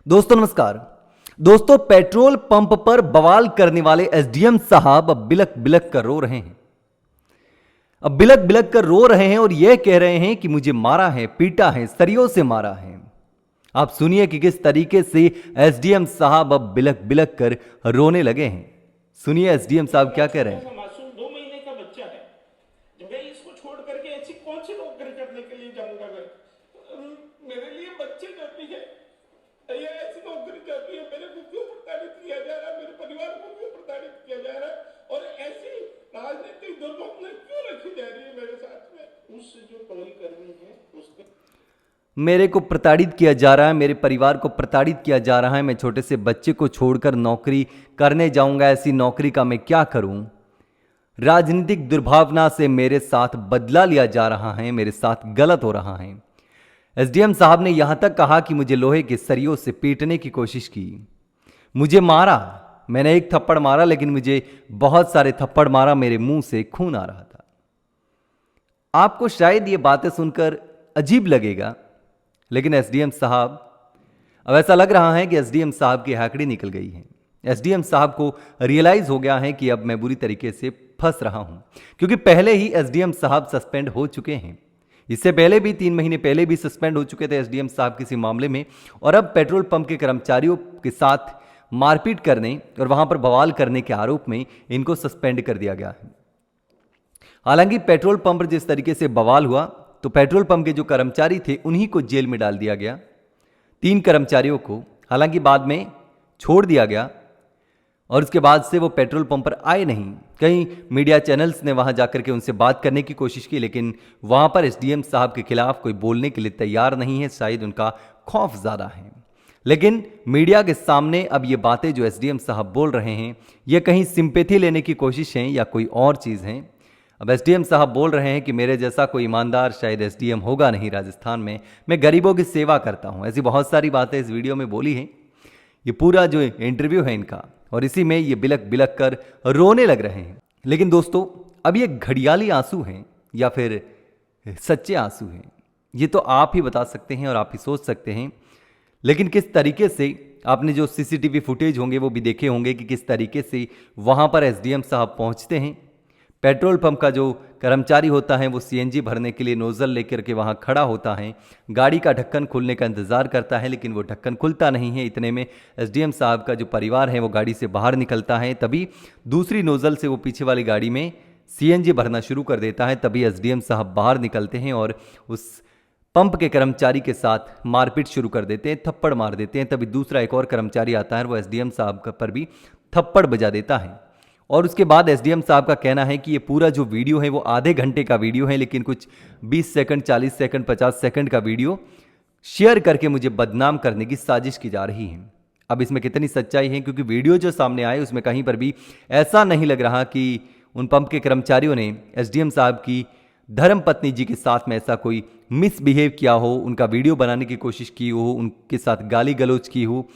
दोस्तों नमस्कार। दोस्तों पेट्रोल पंप पर बवाल करने वाले एसडीएम साहब अब बिलक बिलक कर रो रहे हैं। अब बिलक बिलक कर रो रहे हैं और यह कह रहे हैं कि मुझे मारा है, पीटा है, सरियों से मारा है। आप सुनिए कि किस तरीके से एसडीएम साहब अब बिलक बिलक कर रोने लगे हैं। सुनिए एसडीएम साहब क्या कह रहे हैं। मासूम 2 महीने का बच्चा है। जब मैं इसको छोड़ करके ऐसी कौन सी नौकरी करने के लिए जाऊंगा मैं? मेरे लिए बच्चे जरूरी है, ये ऐसी नौकरी जरूरी है। मेरे को क्यों प्रताड़ित किया जा रहा है? मेरे परिवार को क्यों प्रताड़ित किया जा रहा है? और ऐसी राजनीतिक दुर्भावना क्यों रखी जा रही है मेरे साथ में? उस जो टोल कर्मी है उसके मेरे को प्रताड़ित किया जा रहा है, मेरे परिवार को प्रताड़ित किया जा रहा है। मैं छोटे से बच्चे को छोड़कर नौकरी करने जाऊंगा, ऐसी नौकरी का मैं क्या करूं? राजनीतिक दुर्भावना से मेरे साथ बदला लिया जा रहा है, मेरे साथ गलत हो रहा है। एसडीएम साहब ने यहां तक कहा कि मुझे लोहे के सरियों से पीटने की कोशिश की, मुझे मारा। मैंने एक थप्पड़ मारा लेकिन मुझे बहुत सारे थप्पड़ मारा, मेरे मुंह से खून आ रहा था। आपको शायद ये बातें सुनकर अजीब लगेगा, लेकिन एसडीएम साहब, अब ऐसा लग रहा है कि एसडीएम साहब की हैकड़ी निकल गई है। एसडीएम साहब को रियलाइज हो गया है कि अब मैं बुरी तरीके से फंस रहा हूं, क्योंकि पहले ही एसडीएम साहब सस्पेंड हो चुके हैं। इससे पहले भी 3 महीने पहले भी सस्पेंड हो चुके थे एसडीएम साहब किसी मामले में, और अब पेट्रोल पंप के कर्मचारियों के साथ मारपीट करने और वहां पर बवाल करने के आरोप में इनको सस्पेंड कर दिया गया है। हालांकि पेट्रोल पंप पर जिस तरीके से बवाल हुआ, तो पेट्रोल पंप के जो कर्मचारी थे उन्हीं को जेल में डाल दिया गया, 3 कर्मचारियों को। हालांकि बाद में छोड़ दिया गया और उसके बाद से वो पेट्रोल पंप पर आए नहीं। कई मीडिया चैनल्स ने वहां जाकर के उनसे बात करने की कोशिश की, लेकिन वहां पर एसडीएम साहब के खिलाफ कोई बोलने के लिए तैयार नहीं है। शायद उनका खौफ ज्यादा है। लेकिन मीडिया के सामने अब ये बातें जो एसडीएम साहब बोल रहे हैं, ये कहीं सिंपैथी लेने की कोशिश है या कोई और चीज़ है। अब एसडीएम साहब बोल रहे हैं कि मेरे जैसा कोई ईमानदार शायद एसडीएम होगा नहीं राजस्थान में, मैं गरीबों की सेवा करता हूं। ऐसी बहुत सारी बातें इस वीडियो में बोली हैं। ये पूरा जो इंटरव्यू है इनका, और इसी में ये बिलक बिलक कर रोने लग रहे हैं। लेकिन दोस्तों, अब ये घड़ियाली आंसू हैं या फिर सच्चे आंसू हैं, ये तो आप ही बता सकते हैं और आप ही सोच सकते हैं। लेकिन किस तरीके से, आपने जो सीसीटीवी फुटेज होंगे वो भी देखे होंगे कि किस तरीके से वहां पर एसडीएम साहब पहुंचते हैं। पेट्रोल पंप का जो कर्मचारी होता है वो सीएनजी भरने के लिए नोजल लेकर के वहाँ खड़ा होता है, गाड़ी का ढक्कन खुलने का इंतज़ार करता है, लेकिन वो ढक्कन खुलता नहीं है। इतने में एसडीएम साहब का जो परिवार है वो गाड़ी से बाहर निकलता है। तभी दूसरी नोजल से वो पीछे वाली गाड़ी में सीएनजी भरना शुरू कर देता है। तभी एसडीएम साहब बाहर निकलते हैं और उस पंप के कर्मचारी के साथ मारपीट शुरू कर देते हैं, थप्पड़ मार देते हैं। तभी दूसरा एक और कर्मचारी आता है, वो एसडीएम साहब पर भी थप्पड़ बजा देता है। और उसके बाद एसडीएम साहब का कहना है कि ये पूरा जो वीडियो है वो आधे घंटे का वीडियो है, लेकिन कुछ 20 सेकंड, 40 सेकंड, 50 सेकंड का वीडियो शेयर करके मुझे बदनाम करने की साजिश की जा रही है। अब इसमें कितनी सच्चाई है, क्योंकि वीडियो जो सामने आए उसमें कहीं पर भी ऐसा नहीं लग रहा कि उन पंप के कर्मचारियों ने एसडीएम साहब की धर्म पत्नी जी के साथ में ऐसा कोई मिसबिहेव किया हो, उनका वीडियो बनाने की कोशिश की हो, उनके साथ गाली गलौज की हो,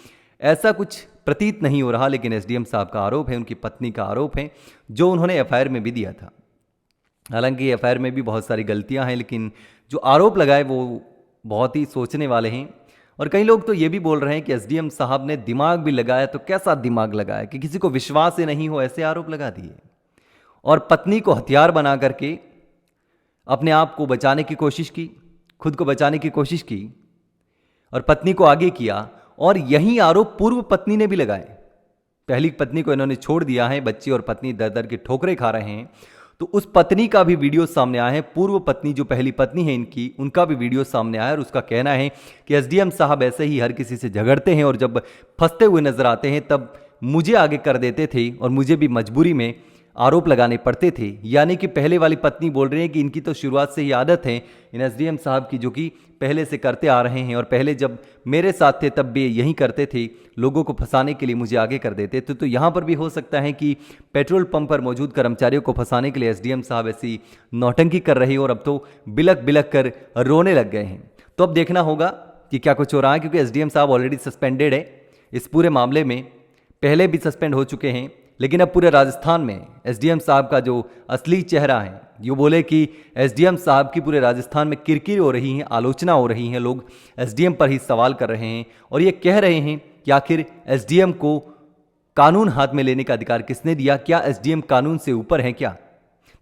ऐसा कुछ प्रतीत नहीं हो रहा। लेकिन एसडीएम साहब का आरोप है, उनकी पत्नी का आरोप है, जो उन्होंने एफआईआर में भी दिया था। हालांकि एफआईआर में भी बहुत सारी गलतियां हैं, लेकिन जो आरोप लगाए वो बहुत ही सोचने वाले हैं। और कई लोग तो ये भी बोल रहे हैं कि एसडीएम साहब ने दिमाग भी लगाया, तो कैसा दिमाग लगाया कि किसी को विश्वास ही नहीं हो, ऐसे आरोप लगा दिए। और पत्नी को हथियार बना करके अपने आप को बचाने की कोशिश की, खुद को बचाने की कोशिश की और पत्नी को आगे किया। और यही आरोप पूर्व पत्नी ने भी लगाए। पहली पत्नी को इन्होंने छोड़ दिया है, बच्चे और पत्नी दर दर के ठोकरें खा रहे हैं, तो उस पत्नी का भी वीडियो सामने आया है। पूर्व पत्नी जो पहली पत्नी है इनकी, उनका भी वीडियो सामने आया और उसका कहना है कि एसडीएम साहब ऐसे ही हर किसी से झगड़ते हैं और जब फंसते हुए नजर आते हैं तब मुझे आगे कर देते थे और मुझे भी मजबूरी में आरोप लगाने पड़ते थे। यानी कि पहले वाली पत्नी बोल रही है कि इनकी तो शुरुआत से ही आदत है इन एसडीएम साहब की, जो कि पहले से करते आ रहे हैं, और पहले जब मेरे साथ थे तब भी यही करते थे, लोगों को फंसाने के लिए मुझे आगे कर देते थे। तो यहाँ पर भी हो सकता है कि पेट्रोल पंप पर मौजूद कर्मचारियों को फंसाने के लिए एसडीएम साहब ऐसी नौटंकी कर रहे हैं और अब तो बिलक बिलक कर रोने लग गए हैं। तो अब देखना होगा कि क्या कुछ हो रहा है, क्योंकि एसडीएम साहब ऑलरेडी सस्पेंडेड है इस पूरे मामले में, पहले भी सस्पेंड हो चुके हैं। लेकिन अब पूरे राजस्थान में एसडीएम साहब का जो असली चेहरा है, यूँ बोले कि एसडीएम साहब की पूरे राजस्थान में किरकिर हो रही है, आलोचना हो रही है, लोग एसडीएम पर ही सवाल कर रहे हैं और ये कह रहे हैं कि आखिर एसडीएम को कानून हाथ में लेने का अधिकार किसने दिया? क्या एसडीएम कानून से ऊपर है क्या?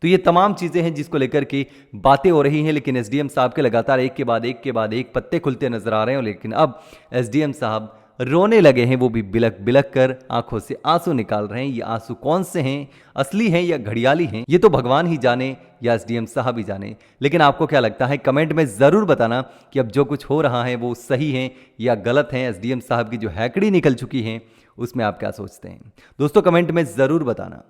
तो ये तमाम चीज़ें हैं जिसको लेकर के बातें हो रही हैं, लेकिन एसडीएम साहब के लगातार एक के बाद एक पत्ते खुलते नजर आ रहे हैं। लेकिन अब एसडीएम साहब रोने लगे हैं, वो भी बिलक बिलक कर आंखों से आंसू निकाल रहे हैं। ये आंसू कौन से हैं, असली हैं या घड़ियाली हैं, ये तो भगवान ही जाने या एसडीएम साहब ही जाने। लेकिन आपको क्या लगता है, कमेंट में ज़रूर बताना कि अब जो कुछ हो रहा है वो सही है या गलत है। एसडीएम साहब की जो हैकड़ी निकल चुकी है उसमें आप क्या सोचते हैं? दोस्तों कमेंट में ज़रूर बताना।